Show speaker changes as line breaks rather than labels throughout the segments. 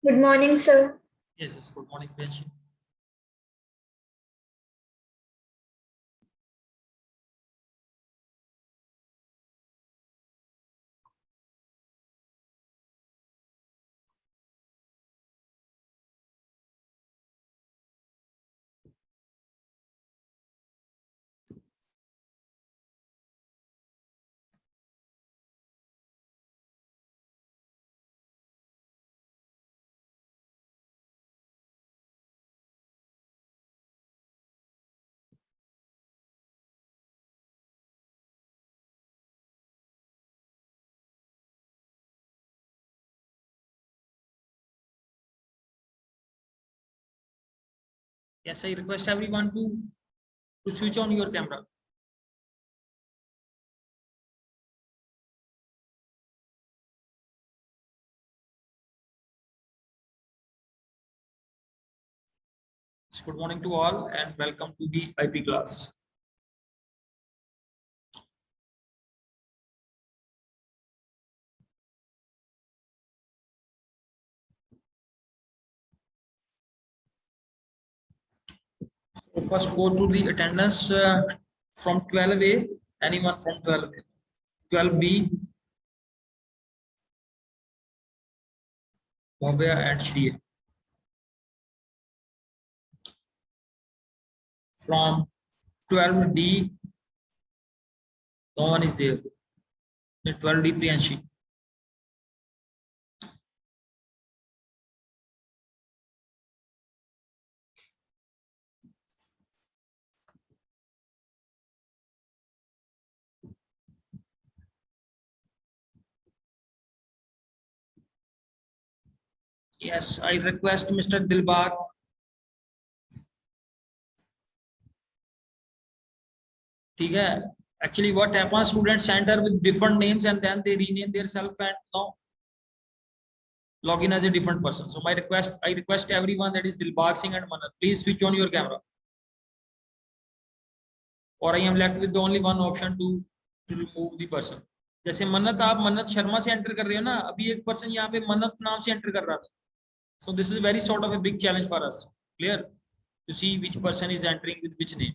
Good morning, sir.
Yes, good morning, Benji. Yes, I request everyone to switch on your camera. Good morning to all and welcome to the IP class. So first go to the attendance from 12A. Anyone from 12A? 12B? Bhavya and Shriya. From 12D, no one is there. 12D Priyanshi. Yes, I request Mr. Dilbag. ठीक है? Actually, what happens? Students enter with different names and then they rename themselves and now log in as a different person. So I request everyone, that is Dilbag Singh and Manat, please switch on your camera. Or I am left with the only one option to remove the person. जैसे मन्नत, आप मन्नत शर्मा से enter कर रहे हो ना, अभी एक पर्सन यहाँ पे मन्नत नाम से एंटर कर रहा था. So this is very sort of a big challenge for us. Clear? To see which person is entering with which name.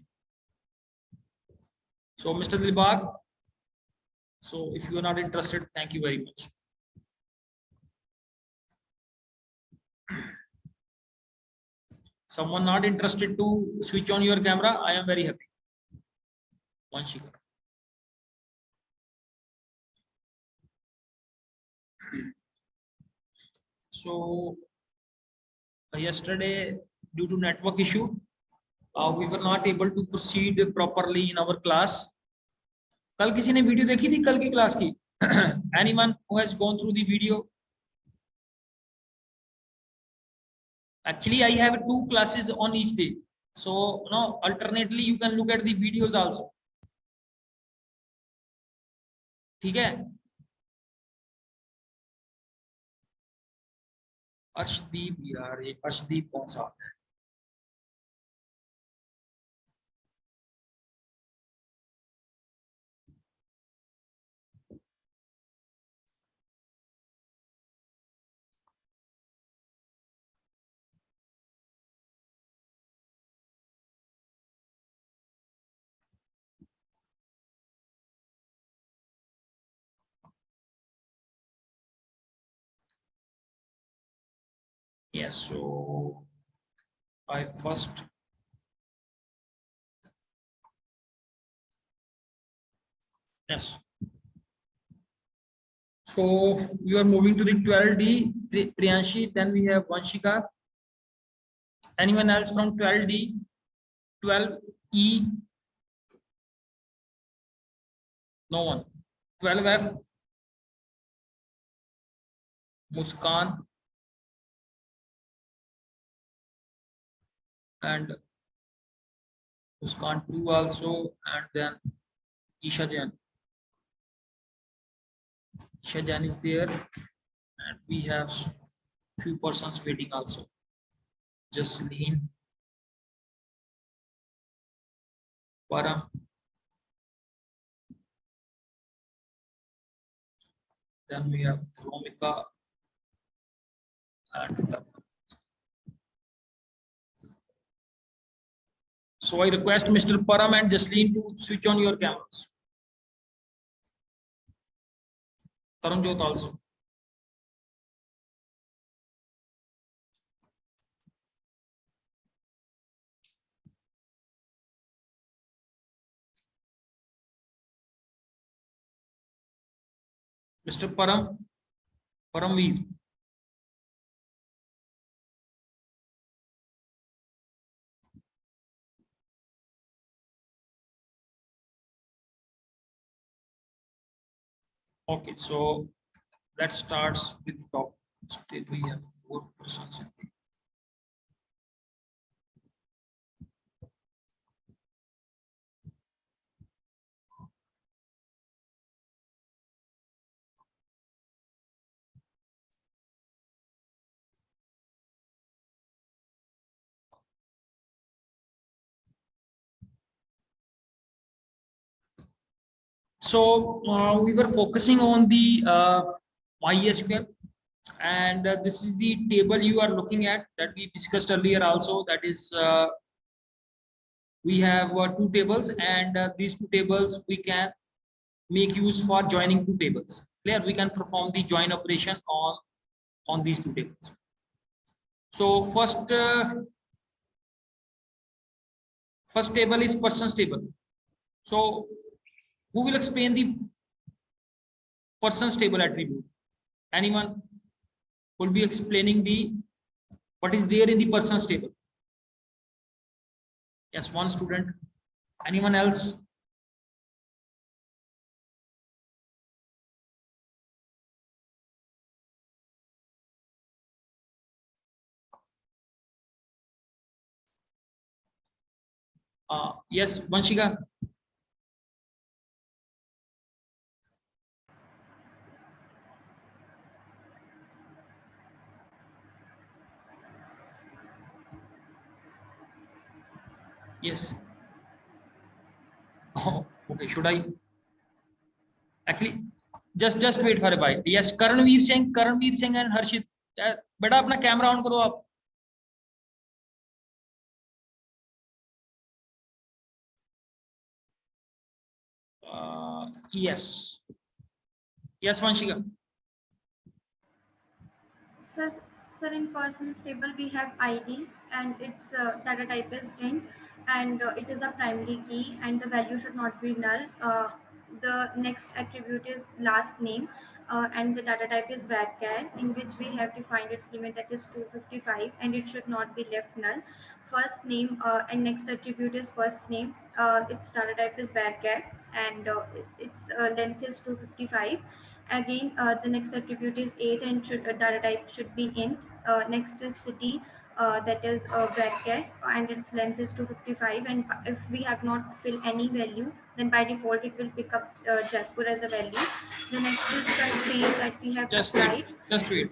So Mr. Dilbag, so if you are not interested, thank you very much. Someone not interested to switch on your camera, I am very happy. Vanshika. So yesterday, due to network issue, we were not able to proceed properly in our class. कल किसी ने video देखी थी कल की class की? Anyone who has gone through the video? Actually, I have 2 classes on each day, so alternately you can look at the videos also. ठीक है? अर्शदीप यार, ये अर्शदीप कौन सा है? Yes, so I first yes. So we are moving to the 12D, Priyanshi, then we have Vanshika. Anyone else from 12D, 12E? No one. 12F, Muskan, and Muskan 2 also, and then Isha Jain. Isha Jain is there, and we have few persons waiting also. Jasleen, Param, then we have Romika, So I request Mr. Param and Jasleen to switch on your cameras. Taranjot also. Mr. Paramveer. Okay, so that starts with top. Still we have 4 persons. So we were focusing on the MySQL, and this is the table you are looking at that we discussed earlier also. That is, we have 2 tables, and these 2 tables we can make use for joining 2 tables. Clear? We can perform the join operation on these 2 tables. So first table is persons table. So who will explain the persons table attribute? Anyone will be explaining the what is there in the persons table? Yes, one student. Anyone else? Yes, Vanshika. Yes. Oh, okay. Should I? Actually, just wait for a while. Yes, Karanveer Singh and Harshit. बेटा अपना camera on करो आप. Yes. Yes, Vanshika.
Sir, in persons table we have ID and its data type is int, and it is a primary key and the value should not be null. The next attribute is last name, and the data type is varchar, in which we have defined its limit, that is 255, and it should not be left null. First name and next attribute is first name. Its data type is varchar, and its length is 255. Again, the next attribute is age, and data type should be int. Next is city, that is varchar, and its length is 255. And if we have not filled any value, then by default it will pick up Jaipur as a value. The next is constraint that we have applied.
Just wait.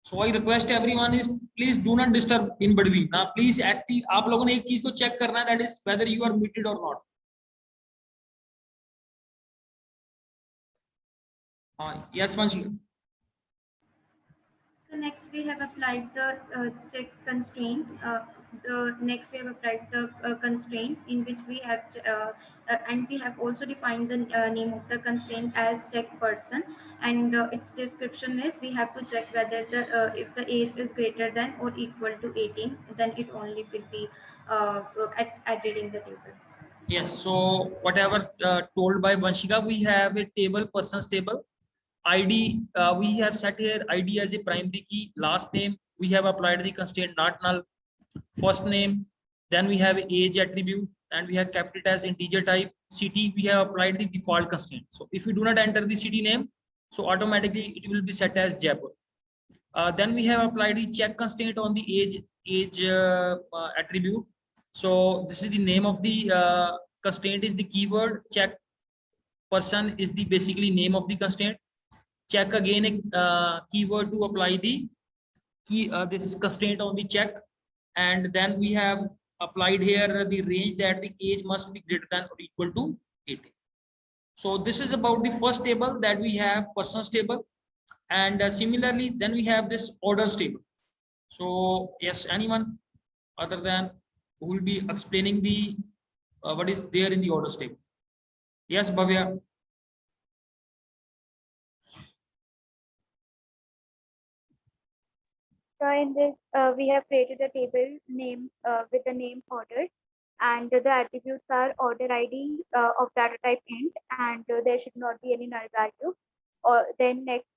So I request everyone is please do not disturb in between. Now please active. आप लोगों ने एक चीज को check करना है, that is whether you are muted or not. Yes, Vanshika.
So next we have applied the check constraint. The next we have applied the constraint, in which we have and we have also defined the name of the constraint as check person, and its description is we have to check whether the if the age is greater than or equal to 18, then it only will be added in the table.
Yes. So whatever told by Vanshika, we have a table, persons table. ID, we have set here ID as a primary key. Last name, we have applied the constraint not null. First name, then we have age attribute, and we have kept it as integer type. City, we have applied the default constraint. So if you do not enter the city name, so automatically it will be set as Jaipur. Then we have applied the check constraint on the age attribute. So this is the name of the constraint is the keyword. Check person is the basically name of the constraint. Check again a keyword to apply the key. This is constraint on the check, and then we have applied here the range that the age must be greater than or equal to 18. So this is about the first table that we have, persons table. And similarly, then we have this orders table. So yes, anyone other than who will be explaining the what is there in the orders table? Yes, Bhavya.
So in this, we have created a table name with the name order, and the attributes are order ID of data type int, and there should not be any null value. Or then next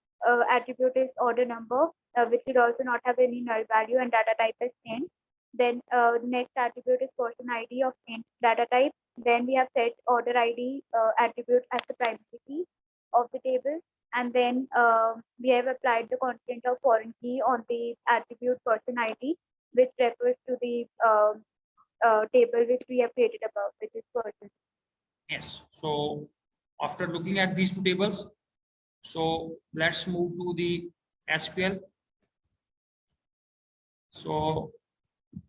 attribute is order number, which will also not have any null value and data type is int. Then next attribute is person ID of int data type. Then we have set order ID attribute as the primary key of the table, and then we have applied the content of foreign key on the attribute person ID, which refers to the table which we have created above, which is person.
Yes. So after looking at these two tables, so let's move to the SQL. So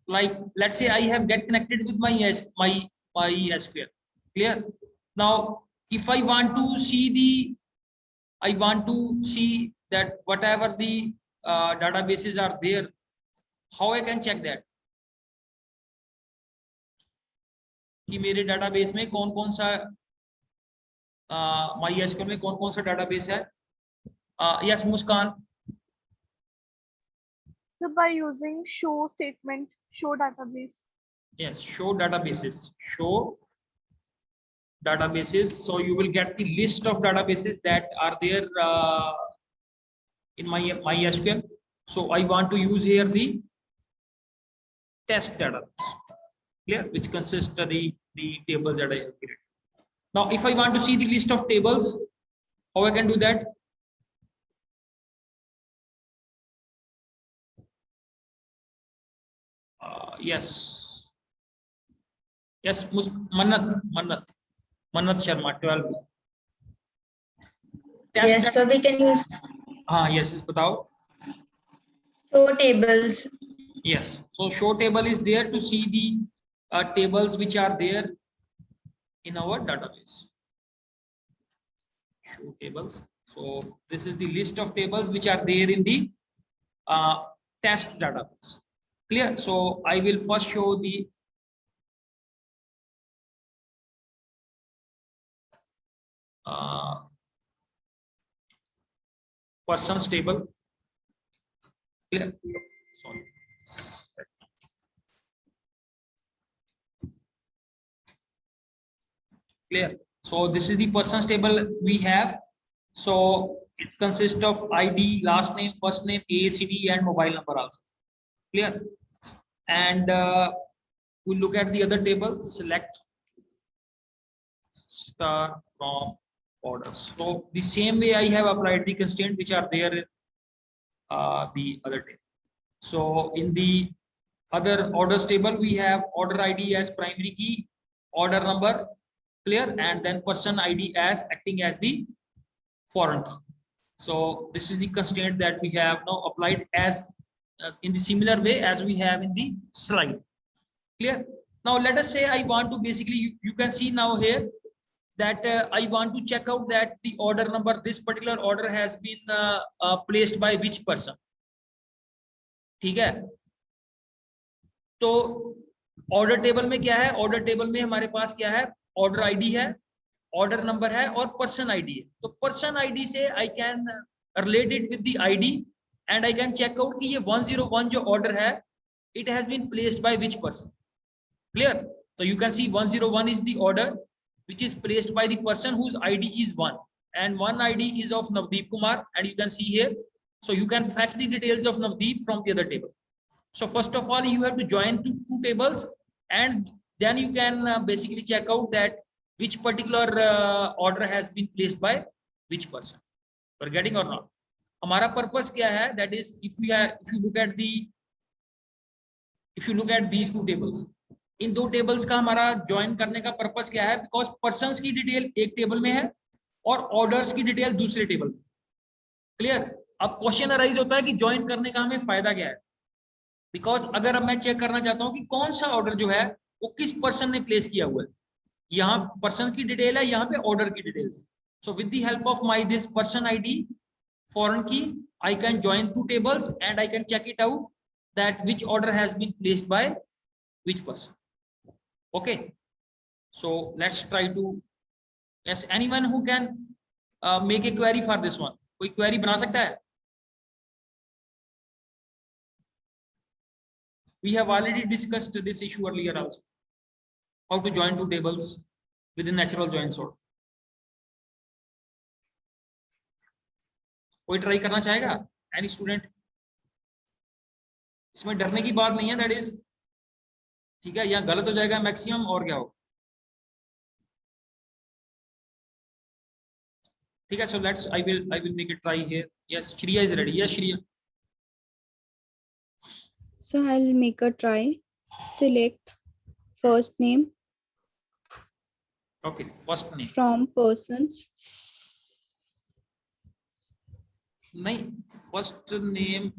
like let's say I have get connected with my SQL. Clear? Now if I want to see that whatever the databases are there, how I can check that कि मेरे database में कौन कौन सा MySQL में कौन कौन सा database है? Yes, Muskan.
So by using show statement, show database.
Yes, show databases. Show databases. So you will get the list of databases that are there in MySQL. So I want to use here the test database. Clear? Which consists of the tables that I have created. Now, if I want to see the list of tables, how I can do that? Yes, Mannat Sharma, 12.
Yes, so we can use
Yes, बताओ.
show tables.
Yes, so show table is there to see the tables which are there in our database. Show tables. So this is the list of tables which are there in the test database. Clear? So I will first show the persons table. Clear? Sorry. Clear? So this is the persons table we have. So it consists of ID, last name, first name, AACD, and mobile number also. Clear? And we look at the other table. Select star from orders. So the same way I have applied the constraint which are there in the other table. So in the other orders table, we have order ID as primary key, order number, clear, and then person ID as acting as the foreign key. So this is the constraint that we have now applied as in the similar way as we have in the slide. Clear? Now let us say I want to basically, you can see now here that I want to check out that the order number, this particular order has been placed by which person. ठीक है? तो order table में क्या है? Order table में हमारे पास क्या है? ऑर्डर आईडी है, ऑर्डर नंबर है और पर्सन आईडी है. तो पर्सन आईडी से I can relate it with the ID and I can check out कि ये 101 जो ऑर्डर है it has been placed by which person. Clear? तो you can see 101 is the order which is placed by the person whose ID is 1, and one ID is of Navdeep Kumar, and you can see here. So you can fetch the details of Navdeep from the other table. So first of all, you have to join two tables, and then you can basically check out that which particular order has been placed by which person. We're getting or not? हमारा purpose क्या है? That is, if you look at these two tables, इन दो tables का हमारा join करने का purpose क्या है? बिकॉज पर्संस की डिटेल एक टेबल में है और ऑर्डर्स की डिटेल दूसरे टेबल में. क्लियर? अब क्वेश्चन अराइज होता है कि ज्वाइन करने का हमें फायदा क्या है? बिकॉज अगर अब मैं चेक करना चाहता हूं कि कौन सा ऑर्डर जो है वो किस पर्सन ने प्लेस किया हुआ है. यहाँ पर्सन की डिटेल है, यहाँ पे ऑर्डर की डिटेल्स है. So with the help of my this person ID foreign key, I can join two tables and I can check it out that which order has been placed by which person. Okay, so let's try to, yes, anyone who can make a query for this one, कोई query बना सकता है? We have already discussed this issue earlier also, how to join two tables within natural join sort. कोई try करना चाहेगा? Any student? इसमें डरने की बात नहीं है, दैट इज ठीक है, यहाँ गलत हो जाएगा मैक्सिमम और क्या हो, ठीक है. So let's I will make it try here. Yes, Shriya is ready. Yes Shriya.
So I'll make a try. Select first name
okay, first name.
from persons.
नहीं, फर्स्ट नेम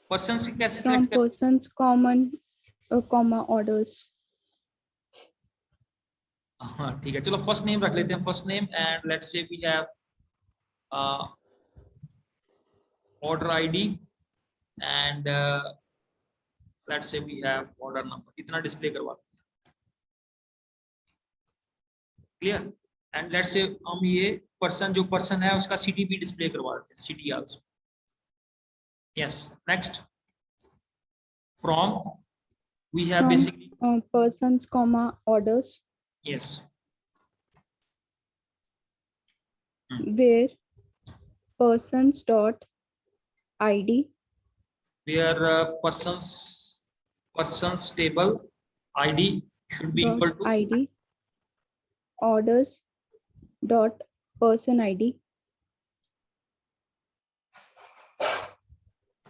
पर्सन से कैसे
From
सेलेक्ट कर?
persons common comma orders.
हाँ ठीक है, चलो first name रख लेते हैं. First name and let's say we have order ID and let's say we have order number. इतना डिस्प्ले करवा क्लियर. एंड लेट्स से हम ये पर्सन, जो पर्सन है उसका सिटी भी डिस्प्ले करवा देते हैं, city also. Yes, next. From we have
From
basically,
persons comma orders.
Yes,
Where persons dot id
where persons table id should be equal
dot
to
id orders dot person id.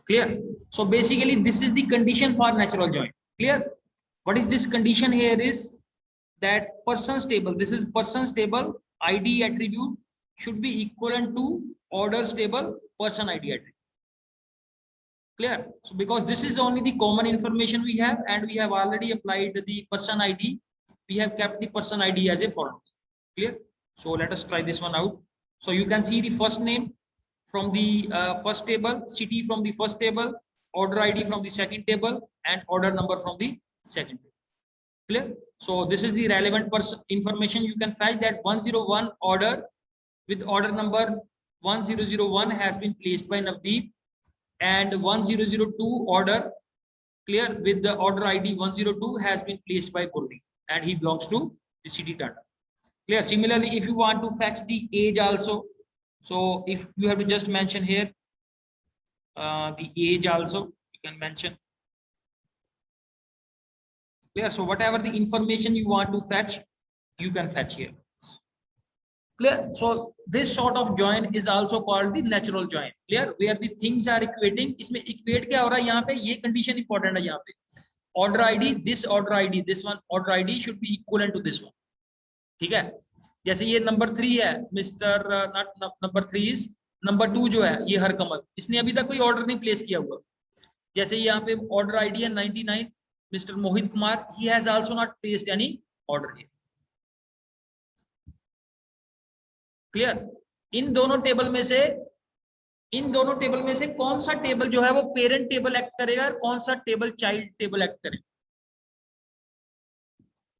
clear. So basically this is the condition for natural join. Clear. What is this condition here is that persons table, this is persons table id attribute should be equivalent to orders table person id attribute. Clear. So because this is only the common information we have and we have already applied the person id, we have kept the person id as a foreign key. Clear. So let us try this one out. So you can see the first name from the first table, city from the first table, order id from the second table, and order number from the second table. Clear. So this is the relevant person information. You can fetch that 101 order with order number 1001 has been placed by Navdeep, and 1002 order, clear, with the order id 102 has been placed by Purvi and he belongs to the city Tata. Clear. Similarly, if you want to fetch the age also, so if you have to just mention here the age also you can mention. Clear. So whatever the information you want to fetch, you can fetch here. Clear. So this sort of join is also called the natural join. Clear. Where the things are equating. इसमें equate क्या हो रहा है यहाँ पे, ये condition important है यहाँ पे. Order ID, this order ID, this one order ID should be equivalent to this one. ठीक है. जैसे ये नंबर 3 है, mister not number 3 is number 2 जो है ये हरकमल, इसने अभी तक कोई ऑर्डर नहीं प्लेस किया हुआ. जैसे यहाँ पे ऑर्डर आईडी है 99, mister Mohit Kumar, he has also not placed any order here. Clear. इन दोनों टेबल में से कौन सा टेबल जो है वो पेरेंट टेबल एक्ट करेगा और कौन सा टेबल चाइल्ड टेबल एक्ट करेगा?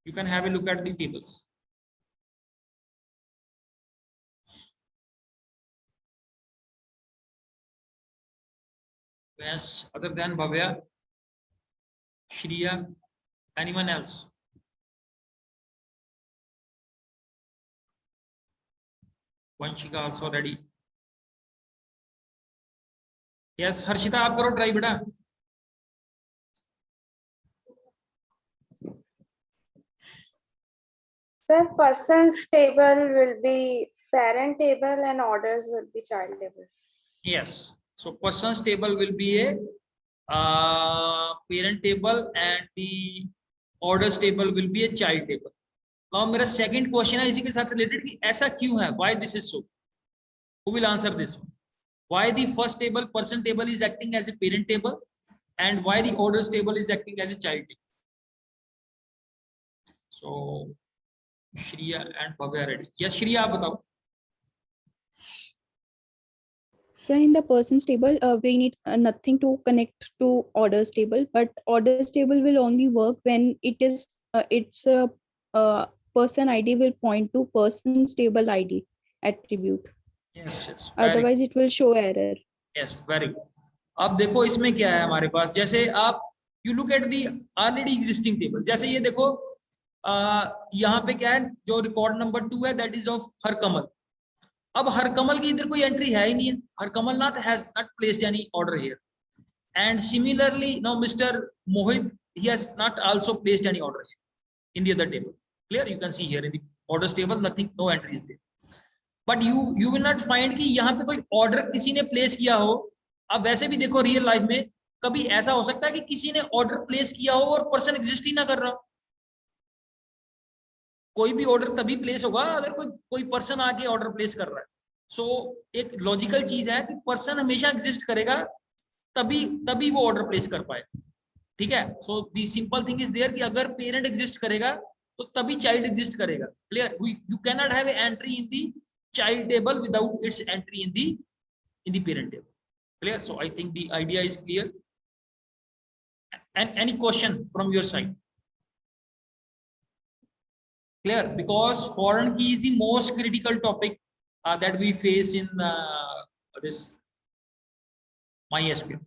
You can have a look at the tables. Yes, other than Bhavya, Shriya, anyone else? Vanshika also ready. Yes, Harshita, आप करो ट्राई बेटा.
Sir, persons table will be parent table and orders will be child table.
Yes. So persons table will be a parent table and the orders table will be a child table. Now मेरा second question है इसी के साथ related कि ऐसा क्यों है? Why this is so? Who will answer this one? Why the first table, person table, is acting as a parent table, and why the orders table is acting as a child table? So Shriya and Bhavya ready. Yes, Shriya, आप बताओ.
So in the persons table, we need nothing to connect to orders table, but orders table will only work when it's a person ID will point to person's table ID attribute.
yes, very
Otherwise, it will show error.
Yes very good. अब देखो इसमें क्या है हमारे पास, जैसे आप you look at the already existing table. जैसे ये देखो यहाँ पे क्या है, जो रिकॉर्ड नंबर 2 है दैट इज ऑफ हरकमल. अब हरकमल की इधर कोई एंट्री है ही नहीं है. Harkamal not has not placed any order here. And similarly now mister Mohit he has not also placed any order here in the other table. Clear? You can see here in the orders table nothing, no entry is there. But you will not find कि यहाँ पे कोई order किसी ने place किया हो. अब वैसे भी देखो रियल लाइफ में कभी ऐसा हो सकता है कि किसी ने ऑर्डर प्लेस किया हो और पर्सन एग्जिस्ट ही ना कर रहा. कोई भी ऑर्डर तभी प्लेस होगा अगर कोई पर्सन आके ऑर्डर प्लेस कर रहा है. सो एक लॉजिकल चीज है कि पर्सन हमेशा एग्जिस्ट करेगा, तभी वो ऑर्डर प्लेस कर पाए. ठीक है. सो दी सिंपल थिंग इज देयर कि अगर पेरेंट एग्जिस्ट करेगा तो तभी चाइल्ड एग्जिस्ट करेगा. Clear? You can not have entry in the child table without its entry in the parent table. Clear? So I think the idea is clear. And any question from your side? Clear? Because foreign key is the most critical topic that we face in this MySQL.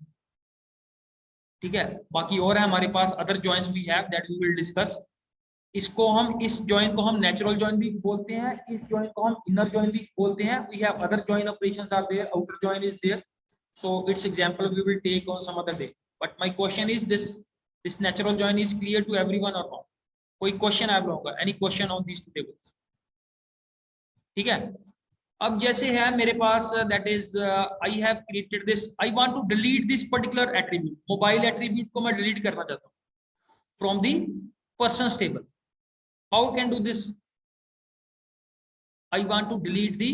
ठीक है. बाकी और है हमारे पास other joins we have that we will discuss. इसको हम इस join को हम नेचुरल जॉइन भी बोलते हैं, इस जॉइन को हम इनर जॉइन भी बोलते हैं. We have other join operations are there, outer join is there. So it's example we will take on some other day. But my question is this natural join is clear to everyone और not? कोई question आप लोगों का? Any question on these two tables? ठीक है. अब जैसे है मेरे पास that is I have created this, I want to delete this particular attribute. Mobile attribute को मैं डिलीट करना चाहता हूं from the persons table. How can do this? I want to delete the,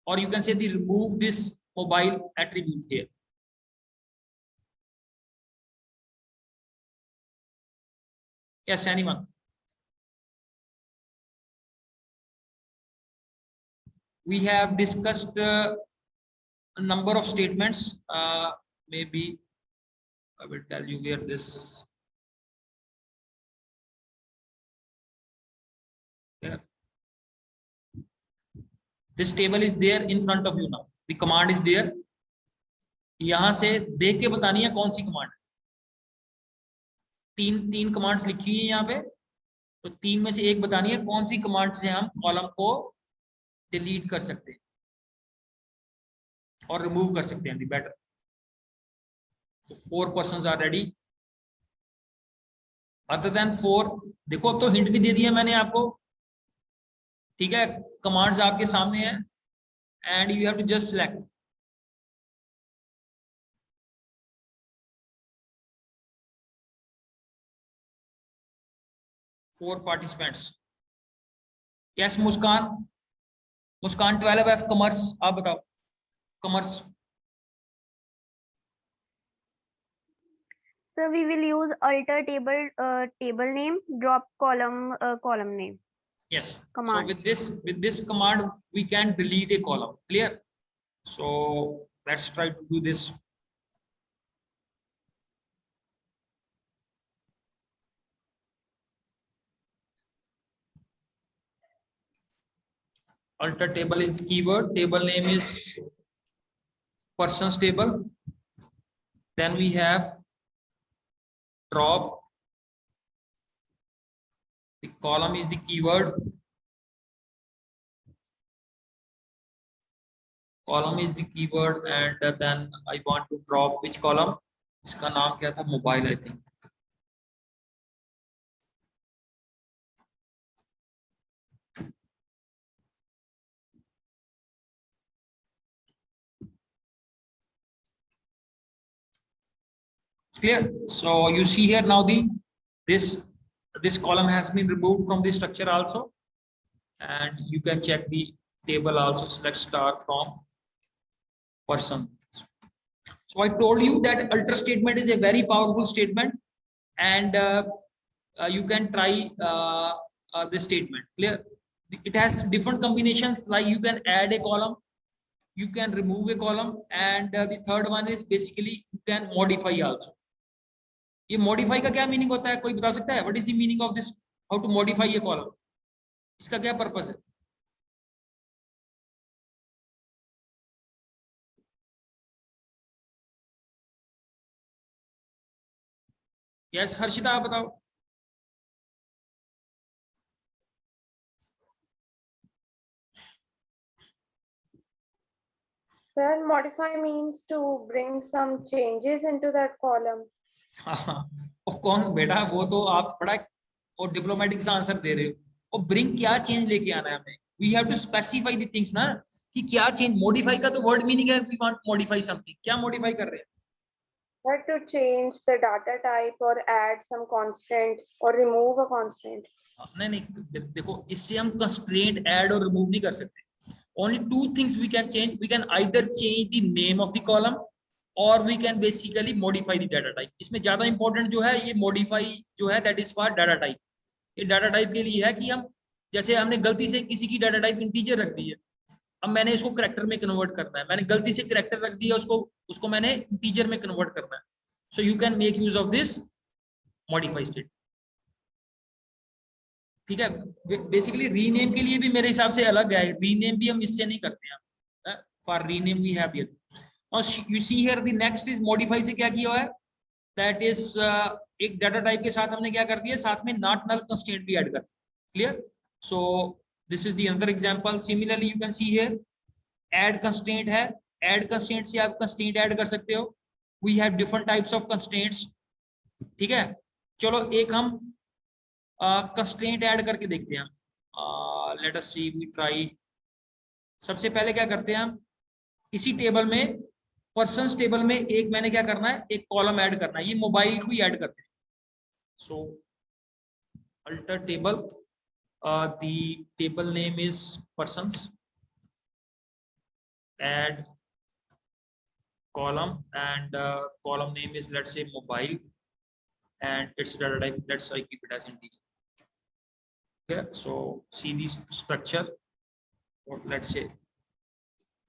or you can say the remove this mobile attribute here. Yes, anyone? We have discussed a number of statements. Maybe I will tell you where this. Yeah. This table is there in front of you now. The command is there. यहां से देख के बतानी है कौन सी command. तीन commands लिखी हुई है यहाँ पे, तो तीन में से एक बतानी है कौन सी कमांड से हम कॉलम को डिलीट कर सकते हैं और रिमूव कर सकते हैं. Better. So 4 persons are ready. Other than 4, देखो अब तो हिंट भी दे दिया मैंने आपको. ठीक है. कमांड्स आपके सामने हैं and you have to just select. Four participants. Yes Muskan. Muskan 12F commerce. आप बताओ commerce.
So we will use alter table name, drop column name.
Yes.
Command.
So with this command we can delete a column. Clear? So let's try to do this. Alter table is the keyword. Table name is persons table. Then we have drop. The column is the keyword. Column is the keyword, and then I want to drop which column? इसका नाम क्या था? Mobile, I think. Clear? So you see here now this column has been removed from the structure also, and you can check the table also. Select star from person. So I told you that alter statement is a very powerful statement, and you can try this statement. Clear? It has different combinations, like you can add a column, you can remove a column, and the third one is basically you can modify also. ये modify का क्या meaning होता है, कोई बता सकता है? What is the meaning of this? How to modify a column? इसका क्या पर्पस है? यस हर्षिता आप बताओ.
Sir, modify means to bring some changes into that column.
और कौन बेटा, वो तो आप बड़ा और डिप्लोमेटिक सा आंसर दे रहे हो. और ब्रिंग क्या चेंज लेके आना है हमें? We have to specify the things ना, कि क्या चेंज. मॉडिफाई का तो वर्ड मीनिंग है we want to modify something. क्या मॉडिफाई कर रहे हैं?
Or to change the data type or add some constraint or remove a constraint.
नहीं नहीं देखो, इससे हम कंस्ट्रेंट ऐड और रिमूव नहीं कर सकते. Only two things we can change. We can either change the name of the column और we can basically modify the data type. इसमें ज्यादा इंपॉर्टेंट जो है ये मॉडिफाई जो है, that is for data type. ये डाटा टाइप के लिए है कि हम, जैसे हमने गलती से किसी की डाटा टाइप इंटीजर रख दी है, अब मैंने इसको करैक्टर में कन्वर्ट करना है. मैंने गलती से करैक्टर रख दिया, उसको मैंने इंटीजर में कन्वर्ट करना है. So you can make use of this modify state. ठीक है. बेसिकली रीनेम के लिए भी मेरे हिसाब से अलग है. रीनेम भी हम इससे नहीं करते हैं. For rename we have this. और you see here the next is modify से क्या किया हुआ है, दैट इज एक डाटा टाइप के साथ हमने क्या कर दिया, साथ में नॉट नल कंस्ट्रेंट भी ऐड कर. Clear. So this is the another example. Similarly you can see here add constraint है. ऐड कंस्ट्रेंट से आप कंस्ट्रेंट ऐड कर सकते हो. We have different types of constraints. ठीक है. चलो एक हम कंस्ट्रेंट ऐड करके देखते हैं. Let us see, we try. सबसे पहले क्या करते हैं हम, इसी टेबल में, पर्सन्स टेबल में एक मैंने क्या करना है, एक कॉलम ऐड करना है. ये मोबाइल को ही ऐड करते हैं. So alter table, the table name is persons, add column, and column name is, let's say, mobile, and its data type, let's say keep it as integer. Okay, so see this structure, or let's say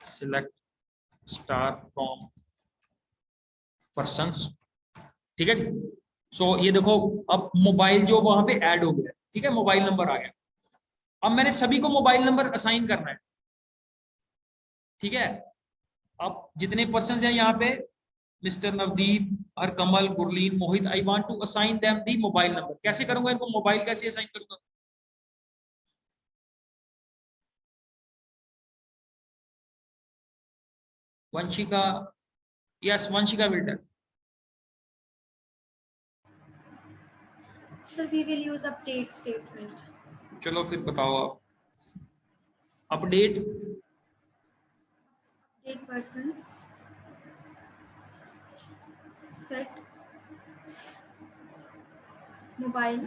select star from persons. ठीक है जी. सो ये देखो अब mobile जो वहां पे add हो गया. ठीक है, मोबाइल नंबर आ गया. अब मैंने सभी को मोबाइल नंबर असाइन करना है. ठीक है. अब जितने पर्सन हैं यहाँ पे, mister Navdeep, Harkamal, Gurleen, Mohit, I want to assign them the mobile number. कैसे करूंगा इनको मोबाइल कैसे असाइन करूंगा? वंशिका, यस वंशिका बेटा.
So we will use update statement.
चलो फिर बताओ आप. Update,
Update persons. Set mobile.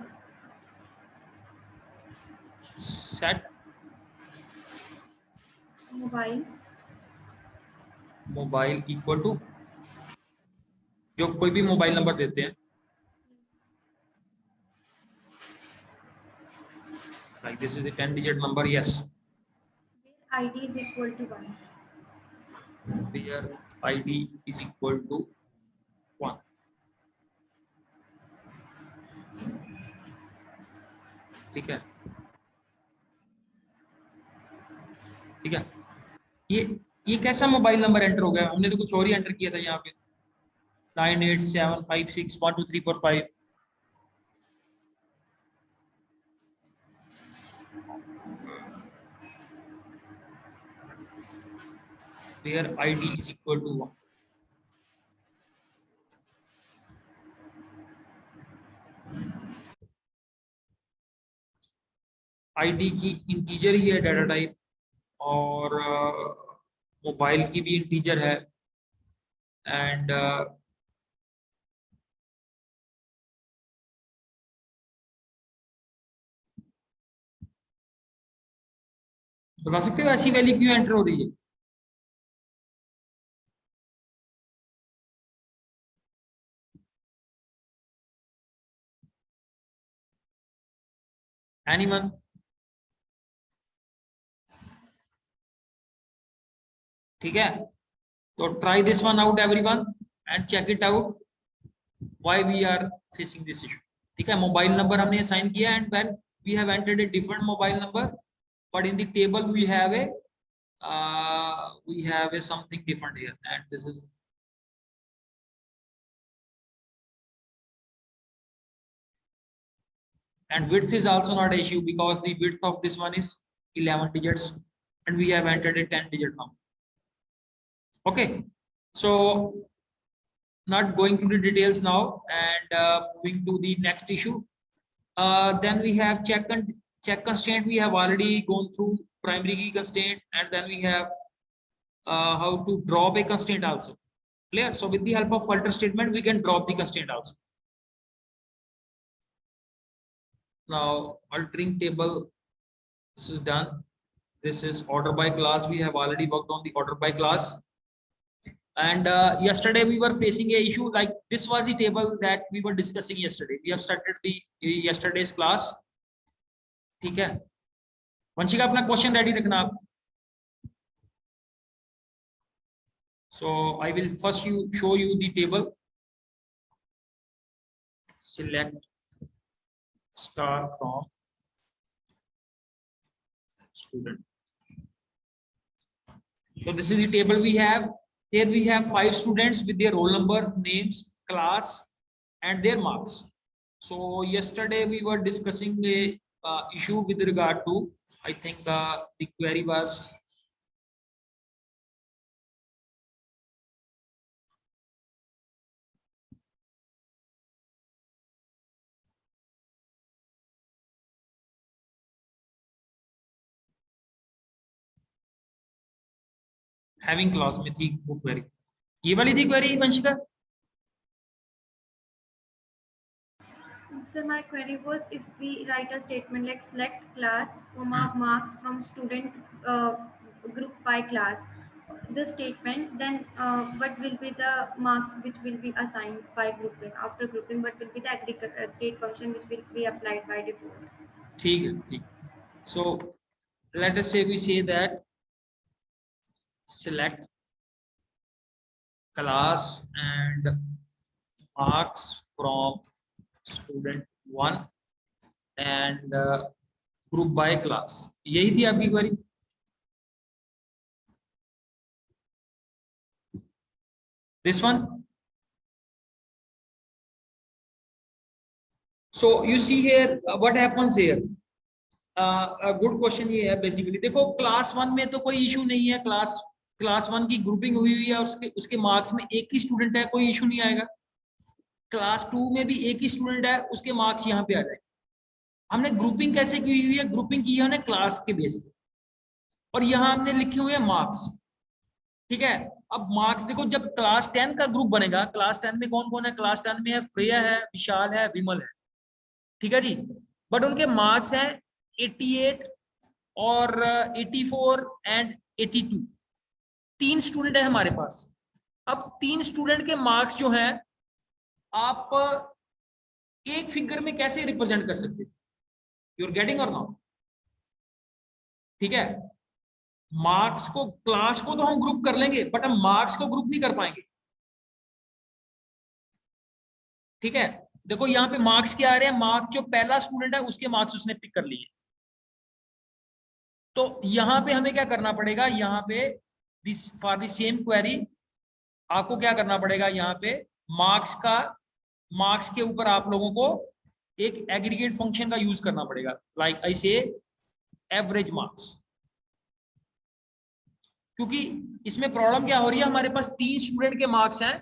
Set
Mobile.
Mobile equal to, जो कोई भी मोबाइल नंबर देते हैं, like this is a 10-digit number. Yes,
Where ID is equal to 1.
where ID is equal to 1. ठीक है. ठीक है. ये कैसा मोबाइल नंबर एंटर हो गया? हमने तो कुछ और ही एंटर किया था यहाँ पे. 9875612345. where ID is equal to 1. ID की इंटीजर ही है डाटा टाइप, और मोबाइल की भी इंटीजर है, एंड बता सकते हो ऐसी वैल्यू क्यों एंटर हो रही है? एनीवन? ठीक है, तो try this one out everyone and check it out why we are facing this issue. ठीक है, मोबाइल नंबर हमने असाइन किया and when we have entered a different mobile number but in the table we have a something different here and this is and width is also not an issue because the width of this one is 11 digits and we have entered a 10-digit number. Okay, so not going to the details now and moving to the next issue. Then we have check constraint. We have already gone through primary key constraint and then we have how to drop a constraint also. Clear? So with the help of filter statement, we can drop the constraint also. Now altering table, this is done. This is order by class. We have already worked on the order by class. And yesterday we were facing a issue like this was the table that we were discussing yesterday. We have started the yesterday's class. ठीक है, वंशिका अपना question ready रखना आप. So I will first show you the table. Select star from student. So this is the table we have. Here we have 5 students with their roll number, names, class, and their marks. So yesterday we were discussing a issue with regard to, I think the query was having class में थी वो query. ये वाली थी query Vanshika?
So my query was if we write a statement like select class, comma marks from student group by class, the statement, then what will be the marks which will be assigned by grouping? After grouping, what will be the aggregate function which will be applied by default?
ठीक है, ठीक. So let us say we say that select class and marks from student 1 and group by class. यही थी आपकी query. This one. So you see here what happens here. A good question ये है basically. देखो class 1 में तो कोई issue नहीं है. क्लास 1 की ग्रुपिंग हुई हुई है, उसके मार्क्स में एक ही स्टूडेंट है, कोई इशू नहीं आएगा. क्लास 2 में भी एक ही स्टूडेंट है, उसके मार्क्स यहाँ पे आ जाएंगे. हमने ग्रुपिंग कैसे की हुई है? ग्रुपिंग की है हमने क्लास के बेस पे और यहाँ हमने लिखे हुए हैं मार्क्स. ठीक है, अब मार्क्स देखो, जब क्लास 10 का ग्रुप बनेगा, क्लास 10 में कौन कौन है? क्लास 10 में है श्रेया है, विशाल है, विमल है. ठीक है जी, बट उनके मार्क्स हैं 88 और 84 एंड 82. 3 स्टूडेंट है हमारे पास. अब 3 स्टूडेंट के मार्क्स जो हैं आप एक फिगर में कैसे रिप्रेजेंट कर सकते हैं? यू आर गेटिंग और नॉट? ठीक है, मार्क्स को, क्लास को तो हम ग्रुप कर लेंगे बट हम मार्क्स को ग्रुप नहीं कर पाएंगे. ठीक है, देखो यहाँ पे मार्क्स क्या आ रहे हैं? मार्क्स जो पहला स्टूडेंट है उसके मार्क्स उसने पिक कर लिए. तो यहाँ पे हमें क्या करना पड़ेगा? यहाँ पे this for the same query आपको क्या करना पड़ेगा? यहाँ पे मार्क्स के ऊपर आप लोगों को एक एग्रीगेट फंक्शन का यूज करना पड़ेगा. लाइक आई से एवरेज मार्क्स. क्योंकि इसमें प्रॉब्लम क्या हो रही है? हमारे पास 3 स्टूडेंट के मार्क्स हैं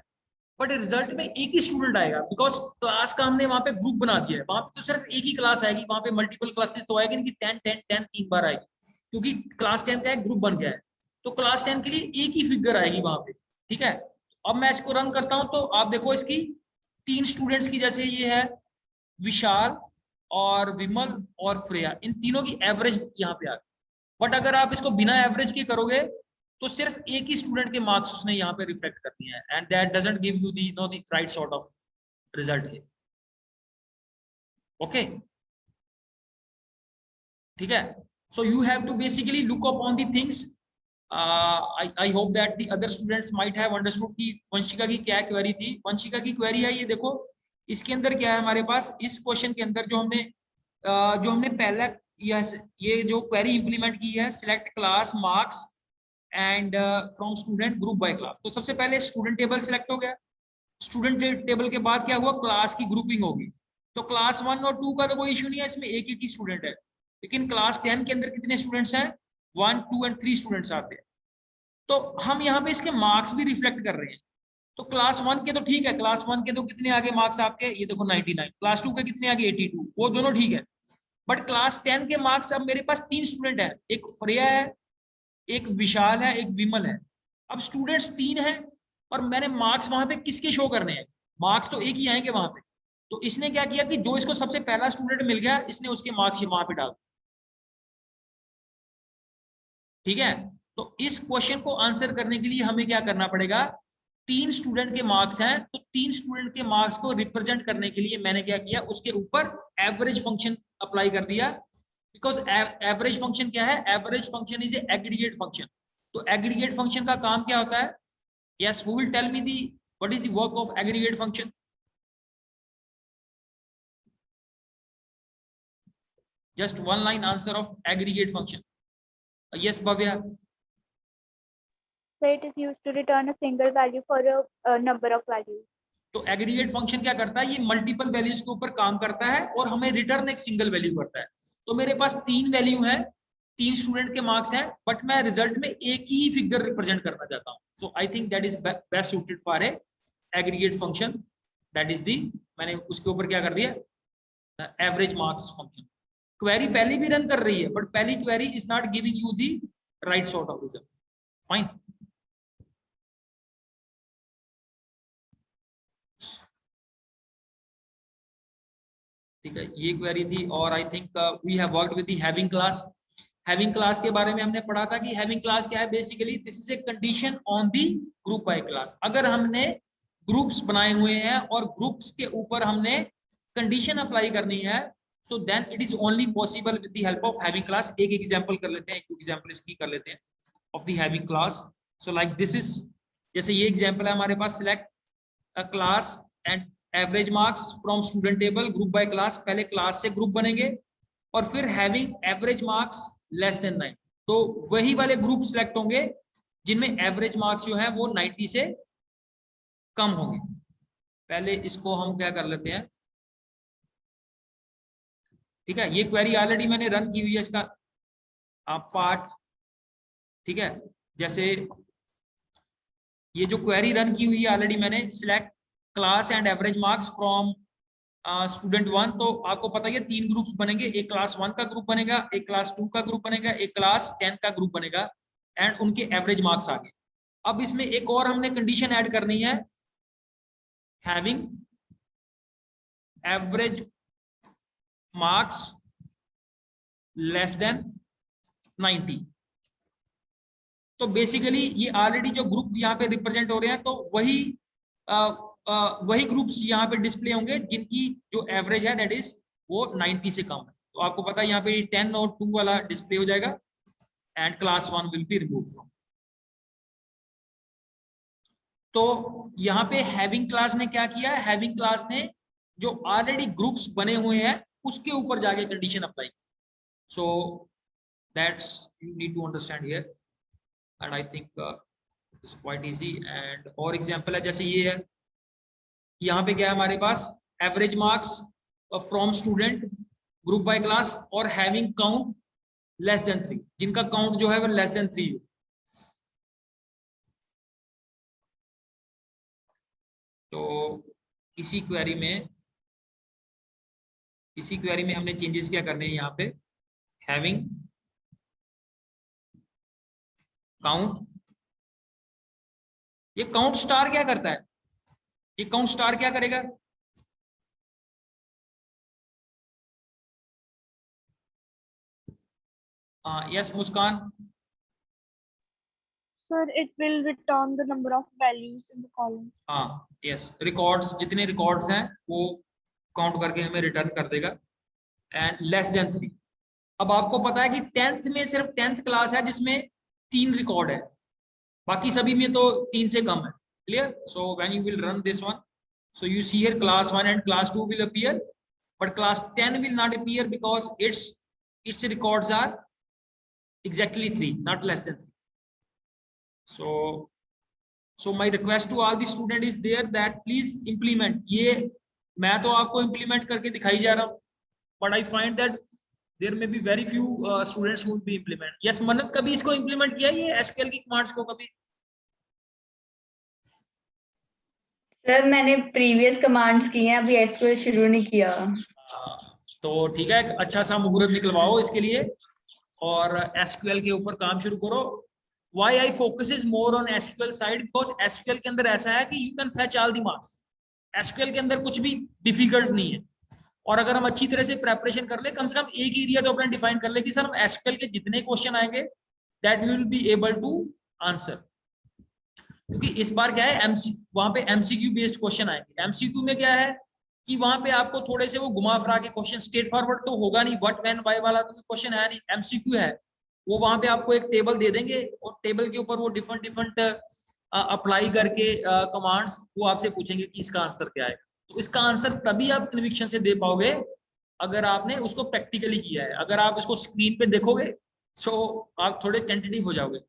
बट रिजल्ट में एक ही स्टूडेंट आएगा, बिकॉज क्लास का हमने वहां पे ग्रुप बना दिया है. वहां पे तो सिर्फ एक ही क्लास आएगी, वहां पे मल्टीपल क्लासेस तो आएगी नहीं कि 10 10 10 3 बार आएगी, क्योंकि क्लास 10 का एक ग्रुप बन गया है. तो क्लास 10 के लिए एक ही फिगर आएगी वहां पे. ठीक है, अब मैं इसको रन करता हूं तो आप देखो इसकी 3 स्टूडेंट्स की, जैसे ये है विशाल और विमल और श्रेया, इन तीनों की एवरेज यहाँ पे आ गई. बट अगर आप इसको बिना एवरेज के करोगे तो सिर्फ एक ही स्टूडेंट के मार्क्स उसने यहाँ पे रिफ्लेक्ट कर दिए हैं and that doesn't give you the no the right sort of result है. ओके, ठीक है. So you have to basically look up on the things I hope that the other students might have understood कि वंशिका की क्या query थी। वंशिका की query है ये देखो, इसके अंदर क्या है हमारे पास, इस क्वेश्चन के अंदर जो हमने पहला ये जो क्वेरी इंप्लीमेंट की है, select class marks and from student group by class. तो सबसे पहले स्टूडेंट टेबल सिलेक्ट हो गया, स्टूडेंट टेबल के बाद क्या हुआ, क्लास की ग्रुपिंग होगी। तो क्लास 1 और 2 का तो कोई इशू नहीं है, इसमें एक एक ही स्टूडेंट है। लेकिन क्लास 10 के अंदर कितने स्टूडेंट्स हैं, 1, 2 एंड 3 स्टूडेंट्स आते हैं। तो हम यहाँ पे इसके मार्क्स भी रिफ्लेक्ट कर रहे हैं। तो क्लास 1 के तो ठीक है, क्लास 1 के तो कितने आगे मार्क्स आपके, ये देखो 99। क्लास 2 के कितने आगे, 82, वो दोनों ठीक है। बट क्लास 10 के मार्क्स, अब मेरे पास 3 स्टूडेंट है, एक फ्रेया है, एक विशाल है, एक विमल है। अब स्टूडेंट्स 3 हैं और मैंने मार्क्स वहां पे किसके शो करने हैं, मार्क्स तो एक ही आएंगे वहां पे। तो इसने क्या किया कि जो इसको सबसे पहला स्टूडेंट मिल गया, इसने उसके मार्क्स वहां पे डाल दिए। ठीक है, तो इस क्वेश्चन को आंसर करने के लिए हमें क्या करना पड़ेगा, 3 स्टूडेंट के मार्क्स हैं, तो 3 स्टूडेंट के मार्क्स को रिप्रेजेंट करने के लिए मैंने क्या किया, उसके ऊपर एवरेज फंक्शन अप्लाई कर दिया। बिकॉज एवरेज फंक्शन क्या है, average function is aggregate function. तो एग्रीगेट फंक्शन का काम क्या होता है, yes who will tell me the what is the work of aggregate function. Just one line answer of aggregate function. Yes Bhavya.
So it is used to return a single value for a number of values.
तो aggregate function क्या करता है, ये multiple values के ऊपर काम करता है और हमें रिटर्न एक सिंगल वैल्यू करता है। तो मेरे पास 3 वैल्यू है, 3 स्टूडेंट के मार्क्स हैं, बट मैं रिजल्ट में एक ही फिगर रिप्रेजेंट करना चाहता हूँ। So I think that is best suited for a aggregate function. That is the, मैंने उसके ऊपर क्या कर दिया, एवरेज मार्क्स फंक्शन। क्वेरी पहले भी रन कर रही है, बट पहली query is not giving you the right sort of result. Fine. ठीक है, ये क्वेरी थी। और I think we have worked with the having class. Having class के बारे में हमने पढ़ा था कि हैविंग क्लास क्या है, basically this is a condition on the group by class. अगर हमने ग्रुप्स बनाए हुए हैं और ग्रुप्स के ऊपर हमने कंडीशन अप्लाई करनी है, so then it is only possible with the help of having clause. एक एग्जांपल कर लेते हैं, एक एग्जांपल इसकी कर लेते हैं of the having clause. So like this is, जैसे ये एग्जांपल है हमारे पास, select a class and average marks from student table group by class. पहले क्लास से ग्रुप बनेंगे और फिर having average marks less than 9। तो वही वाले ग्रुप सिलेक्ट होंगे जिनमें एवरेज मार्क्स जो है वो 90 से कम होंगे। पहले इसको हम क्या कर लेते हैं, ठीक है, ये क्वेरी ऑलरेडी मैंने रन की हुई है, इसका पार्ट। ठीक है, जैसे ये जो क्वेरी रन की हुई है ऑलरेडी मैंने, select class and average marks from student 1। तो आपको पता है 3 ग्रुप्स बनेंगे, एक क्लास 1 का ग्रुप बनेगा, एक क्लास 2 का ग्रुप बनेगा, एक क्लास 10 का ग्रुप बनेगा, एंड उनके एवरेज मार्क्स आगे। अब इसमें एक और हमने कंडीशन ऐड करनी है, having average marks less then 90। तो बेसिकली ये ऑलरेडी जो ग्रुप यहाँ पे रिप्रेजेंट हो रहे हैं, तो वही ग्रुप्स यहाँ पे डिस्प्ले होंगे जिनकी जो एवरेज है दैट इज वो 90 से कम है। तो आपको पता है यहाँ पे 10 और 2 वाला डिस्प्ले हो जाएगा and class 1 will be remove from. तो यहाँ पे हैविंग क्लास ने क्या किया, हैविंग क्लास ने जो ऑलरेडी ग्रुप्स बने हुए हैं उसके ऊपर जाके condition apply. So that's you need to understand here and I think it's quite easy. And और एग्जांपल है, जैसे ये है, यहाँ पे क्या है हमारे पास, average marks from student group by class और हैविंग काउंट लेस देन 3, जिनका काउंट जो है वो लेस देन 3 हो। तो इसी क्वेरी में हमने चेंजेस क्या करने हैं, यहाँ पे हैविंग काउंट। ये काउंट स्टार क्या करता है, ये काउंट स्टार क्या करेगा, yes Muskan.
Sir, it will return the number of values in the column.
हाँ यस, रिकॉर्ड्स, जितने रिकॉर्ड्स हैं वो काउंट करके हमें रिटर्न कर देगा, एंड लेस देन 3। अब आपको पता है कि 10th में सिर्फ 10th क्लास है जिसमें 3 रिकॉर्ड है, बाकी सभी में तो 3 से कम है। Clear? So when you will run this one, so you see here class 1 and class 2 will appear, but class 10 will not appear because its records are exactly 3, not less than 3. So my request to all the student is there that please implement. ये मैं तो आपको implement करके दिखाई जा रहा हूँ, but I find that there may be very few students who will be implement. Yes, मन्नत कभी इसको implement किया ये SQL की commands को कभी?
सर मैंने प्रीवियस कमांड्स की हैं, अभी एसक्यूएल शुरू नहीं किया।
तो ठीक है, अच्छा सा मुहूर्त निकलवाओ इसके लिए और एसक्यूएल के ऊपर काम शुरू करो। Why I focus is more on SQL side because SQL के अंदर ऐसा है कि you can fetch all the marks. SQL के अंदर कुछ भी डिफिकल्ट नहीं है, और अगर हम अच्छी तरह से प्रेपरेशन कर ले, कम से कम एक एरिया तो अपना डिफाइन कर ले कि सर हम SQL के जितने क्वेश्चन आएंगे that we will be able to answer. क्योंकि इस बार क्या है, वहां पे MCQ बेस्ड क्वेश्चन आएंगे। MCQ में क्या है कि वहां पे आपको थोड़े से वो घुमा फिरा के क्वेश्चन, स्ट्रेट फॉरवर्ड तो होगा नहीं, व्हाट व्हेन व्हाई वाला तो क्वेश्चन है नहीं, MCQ है। वो वहां पे आपको एक टेबल दे देंगे और टेबल के ऊपर वो डिफरेंट अप्लाई करके कमांड्स वो आपसे पूछेंगे कि इसका आंसर क्या है। तो इसका आंसर तभी आप कन्विक्शन से दे पाओगे अगर आपने उसको प्रैक्टिकली किया है। अगर आप इसको स्क्रीन पे देखोगे तो आप थोड़े टेंटेटिव हो जाओगे।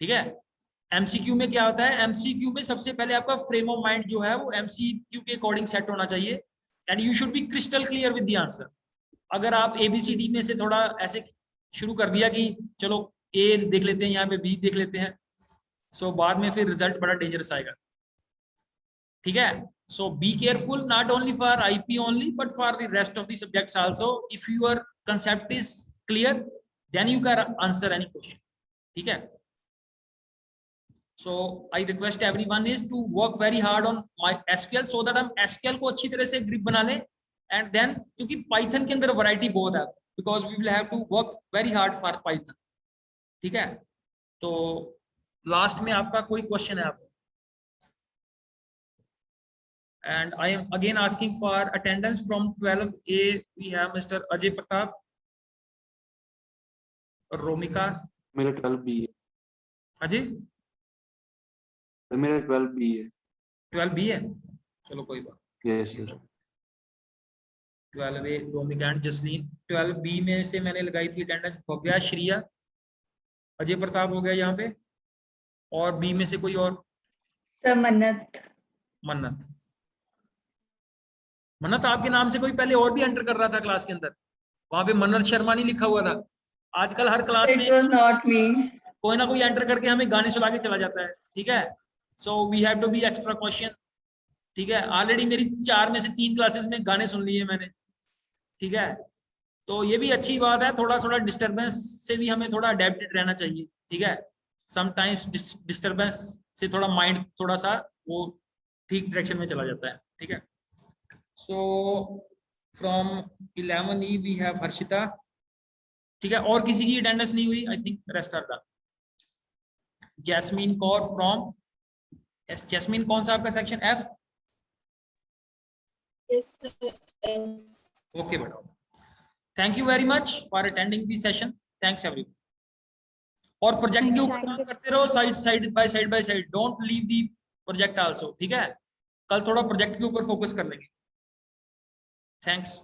ठीक है? MCQ में क्या होता है, MCQ में सबसे पहले आपका फ्रेम ऑफ माइंड जो है वो MCQ के अकॉर्डिंग सेट होना चाहिए and you should be crystal clear with the answer. अगर आप ABCD में से थोड़ा ऐसे शुरू कर दिया कि चलो A देख लेते हैं, यहाँ पे B देख लेते हैं, सो बाद में फिर रिजल्ट बड़ा डेंजरस आएगा। ठीक है? So be careful not only for IP only but for the rest of the subjects also. If your concept is clear then you can answer any question. ठीक है? So I request everyone is to work very hard on my SQL so that हम SQL को अच्छी तरह से grip बना लें and then क्योंकि Python के अंदर वैरायटी बहुत है because we will have to work very hard for Python। ठीक है? तो लास्ट में आपका कोई क्वेश्चन है आपको? And I am again asking for attendance from 12A. We have Mr. Ajay Pratap, Romika,
मेरा 12B है।
अजय
मेरा 12B है।
12B है, चलो कोई बात।
Yes sir.
12A Romika and Jasleen. 12B में से मैंने लगाई थी अटेंडेंस भव्या, श्रिया, अजय प्रताप हो गया यहाँ पे, और B में से कोई और?
सर मन्नत।
मन्नत। मन्नत आपके नाम से कोई पहले और भी एंटर कर रहा था क्लास के अंदर, वहां पे मन्नत शर्मा नहीं लिखा हुआ था। आजकल हर क्लास में
It was not me.
कोई ना कोई एंटर करके हमें गाने सुना के चला जाता है। ठीक है? So we have to be extra question. ठीक है? ऑलरेडी मेरी 4 में से 3 क्लासेस में गाने सुन लिए मैंने। ठीक है? तो ये भी अच्छी बात है, थोड़ा थोड़ा डिस्टर्बेंस से भी हमें थोड़ा अडेप्टेड रहना चाहिए। ठीक है? समटाइम्स डिस्टर्बेंस से थोड़ा माइंड थोड़ा सा वो ठीक डायरेक्शन में चला जाता है। ठीक है? So from 11E we have Harshita. ठीक है? और किसी की अटेंडेंस नहीं हुई? I think rest are done. Jasmine Kaur from, Jasmine कौन सा आपका सेक्शन? F?
Yes,
ओके बेटा, thank you very much for attending the session. Thanks everyone. और प्रोजेक्ट के ऊपर काम करते रहो, side by side, don't leave the project also. ठीक है? कल थोड़ा प्रोजेक्ट के ऊपर फोकस कर लेंगे। थैंक्स।